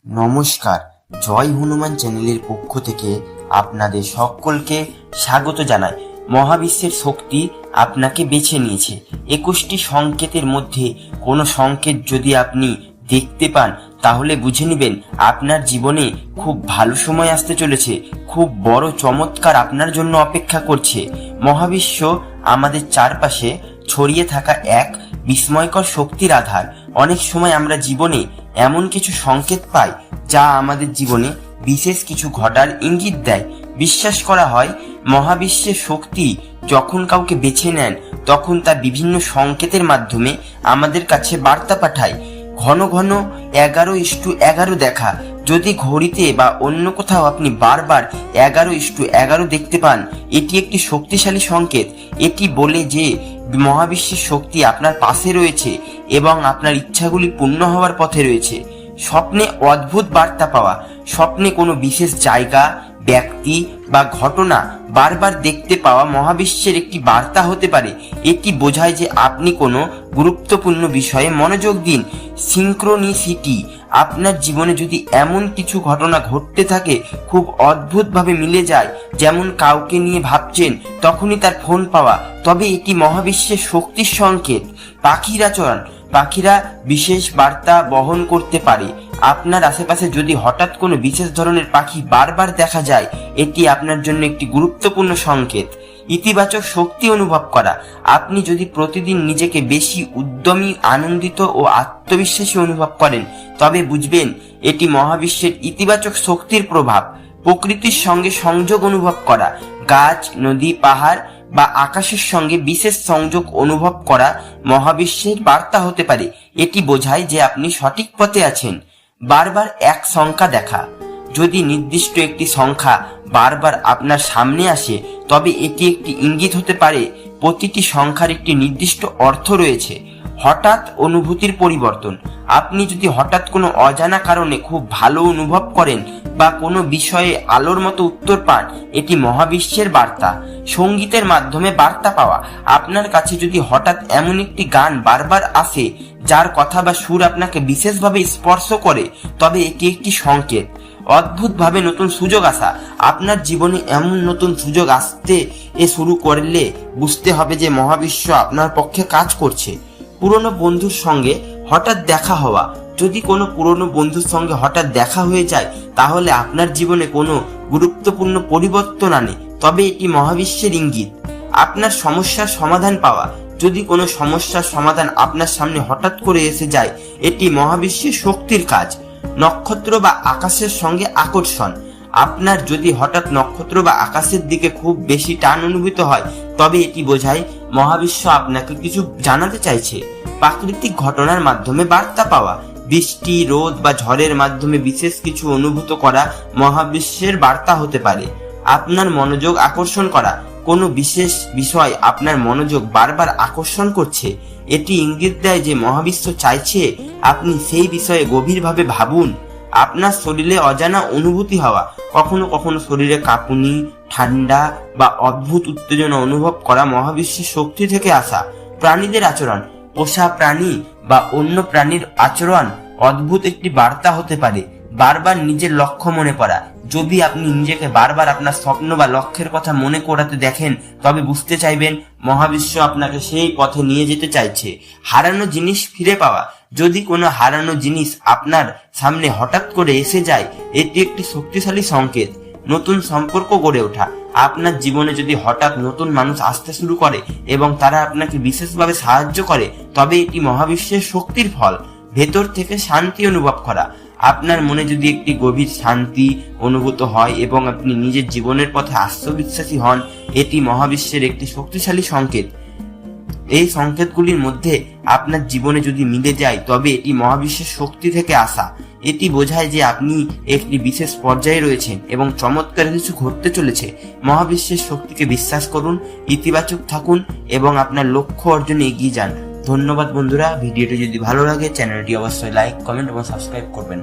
নমস্কার, জয় হনুমান চ্যানেলের পক্ষ থেকে আপনাদের সকলকে স্বাগত জানাই। মহাবিশ্বের শক্তি আপনাকে বেছে নিয়েছে। 21টি সংকেতের মধ্যে কোনো সংকেত যদি আপনি দেখতে পান তাহলে বুঝে নেবেন আপনার জীবনে খুব ভালো সময় আসতে চলেছে, খুব বড় চমৎকার আপনার জন্য অপেক্ষা করছে। মহাবিশ্ব আমাদের চারপাশে ছড়িয়ে থাকা এক বিস্ময়কর শক্তির আধার। অনেক সময় আমরা জীবনে এমন কিছু সংকেত পাই যা আমাদের জীবনে বিশেষ কিছু ঘটার ইঙ্গিত দেয়। বিশ্বাস করা হয় মহাবিশ্বের শক্তি যখন কাউকে বেছে নেন তখন তা বিভিন্ন সংকেতের মাধ্যমে আমাদের কাছে বার্তা পাঠায়। ঘন ঘন 11:11 দেখা, যদি ঘড়িতে বা অন্য কোথাও আপনি বারবার 11:11 দেখতে পান, এটি একটি শক্তিশালী সংকেত। এটি বলে যে মহাবিশ্বের শক্তি আপনার পাশে রয়েছে এবং আপনার ইচ্ছাগুলি পূর্ণ হওয়ার পথে রয়েছে। স্বপ্নে অদ্ভুত বার্তা পাওয়া, স্বপ্নে কোনো বিশেষ জায়গা, ব্যক্তি বা ঘটনা বারবার দেখতে পাওয়া মহাবিশ্বের একটি বার্তা হতে পারে। এটি বোঝায় যে আপনি কোনো গুরুত্বপূর্ণ বিষয়ে মনোযোগ দিন। সিনক্রোনিসিটি, আপনার জীবনে যদি এমন কিছু ঘটনা ঘটতে থাকে খুব অদ্ভুতভাবে মিলে যায়, যেমন কাউকে নিয়ে ভাবছেন তখনই তার ফোন পাওয়া, তবে এটি মহাবিশ্বের শক্তির সংকেত। পাখির আচরণ, পাখিরা বিশেষ বার্তা বহন করতে পারে। আপনার আশেপাশে যদি হঠাৎ কোনো বিশেষ ধরনের পাখি বারবার দেখা যায়, এটি আপনার জন্য একটি গুরুত্বপূর্ণ সংকেত। ইতিবাচক শক্তি অনুভব করা, আপনি যদি প্রতিদিন নিজেকে বেশি উদ্যমী, আনন্দিত ও আত্মবিশ্বাসী অনুভব করেন তবে বুঝবেন এটি মহাবিশ্বের ইতিবাচক শক্তির প্রভাব। প্রকৃতির সঙ্গে সংযোগ অনুভব করা, গাছ, নদী, পাহাড় বা আকাশের সঙ্গে বিশেষ সংযোগ অনুভব করা মহাবিশ্বের বার্তা হতে পারে। এটি বোঝায় যে আপনি সঠিক পথে আছেন। বারবার এক সংখ্যা দেখা, যদি নির্দিষ্ট একটি সংখ্যা বারবার আপনার সামনে আসে তবে এটি একটি ইঙ্গিত হতে পারে প্রতিটি সংখ্যার একটি নির্দিষ্ট অর্থ রয়েছে। হঠাৎ অনুভূতির পরিবর্তন, আপনি যদি হঠাৎ কোনো অজানা কারণে খুব ভালো অনুভব করেন বা কোনো বিষয়ে আলোর মতো উত্তর পান, এটি মহাবিশ্বের বার্তা। সঙ্গীতের মাধ্যমে বার্তা পাওয়া, আপনার কাছে যদি হঠাৎ এমন একটি গান বারবার আসে যার কথা বা সুর আপনাকে বিশেষভাবে স্পর্শ করে তবে এটি একটি সংকেত। অদ্ভুতভাবে নতুন সুযোগ আসা, আপনার জীবনে এমন নতুন সুযোগ আসতে শুরু করলে বুঝতে হবে যে মহাবিশ্ব আপনার পক্ষে কাজ করছে। পুরনো বন্ধুর সঙ্গে হঠাৎ দেখা হওয়া, যদি কোনো পুরনো বন্ধুর সঙ্গে হঠাৎ দেখা হয়ে যায় তাহলে আপনার জীবনে কোনো গুরুত্বপূর্ণ পরিবর্তন আনে, তবে এটি মহাবিশ্বের ইঙ্গিত। আপনার সমস্যার সমাধান পাওয়া, যদি কোনো সমস্যার সমাধান আপনার সামনে হঠাৎ করে এসে যায়, এটি মহাবিশ্বের শক্তির কাজ। নক্ষত্র বা আকাশের সঙ্গে আকর্ষণ, আপনার যদি হঠাৎ নক্ষত্র বা আকাশের দিকে খুব বেশি টান অনুভূত হয় তবে এটি বোঝায় মহাবিশ্ব আপনাকে কিছু জানাতে চাইছে। প্রাকৃতিক ঘটনার মাধ্যমে বার্তা পাওয়া, বৃষ্টি, রোদ বা ঝড়ের মাধ্যমে বিশেষ কিছু অনুভূত করা মহাবিশ্বের বার্তা হতে পারে। আপনার মনোযোগ আকর্ষণ করা, কোনো বিশেষ বিষয় আপনার মনোযোগ বারবার আকর্ষণ করছে, এটি ইঙ্গিত দেয় যে মহাবিশ্ব চাইছে আপনি সেই বিষয়ে গভীরভাবে ভাবুন। আপনার শরীরে অজানা অনুভূতি হওয়া, কখনো কখনো শরীরে কাঁপুনি, ঠান্ডা বা অদ্ভুত উত্তেজনা অনুভব করা মহাবিশ্বের শক্তি থেকে আসা। প্রাণীদের আচরণ, পোষা প্রাণী বা অন্য প্রাণীর আচরণ অদ্ভুত একটি বার্তা হতে পারে। বারবার নিজের লক্ষ্য মনে করা, যদি আপনি নিজেকে বারবার আপনার স্বপ্ন বা লক্ষ্যের কথা মনে করাতে দেখেন তবে বুঝতে চাইবেন মহাবিশ্ব আপনাকে সেই পথে নিয়ে যেতে চাইছে। হারানো জিনিস ফিরে পাওয়া, যদি কোনো হারানো জিনিস আপনার সামনে হঠাৎ করে এসে যায় এটি একটি শক্তিশালী সংকেত। নতুন সম্পর্ক গড়ে ওঠা, আপনার জীবনে যদি হঠাৎ নতুন মানুষ আসতে শুরু করে এবং তারা আপনাকে বিশেষভাবে সাহায্য করে তবে এটি মহাবিশ্বের শক্তির ফল। ভেতর থেকে শান্তি অনুভব করা, আপনার মনে যদি একটি গভীর শান্তি অনুভূত হয় এবং আপনি নিজের জীবনের পথে আত্মবিশ্বাসী হন, এটি মহাবিশ্বের একটি শক্তিশালী সংকেত। এই সংকেতগুলির মধ্যে আপনার জীবনে যদি মিলে যায় তবে এটি মহাবিশ্বের শক্তি থেকে আসা। এটি বোঝায় যে আপনি একটি বিশেষ পর্যায়ে রয়েছেন এবং চমৎকার কিছু ঘটতে চলেছে। মহাবিশ্বের শক্তিকে বিশ্বাস করুন, ইতিবাচক থাকুন এবং আপনার লক্ষ্য অর্জনে এগিয়ে যান। ধন্যবাদ বন্ধুরা, ভিডিওটি যদি ভালো লাগে চ্যানেলটি অবশ্যই লাইক, কমেন্ট এবং সাবস্ক্রাইব করবেন।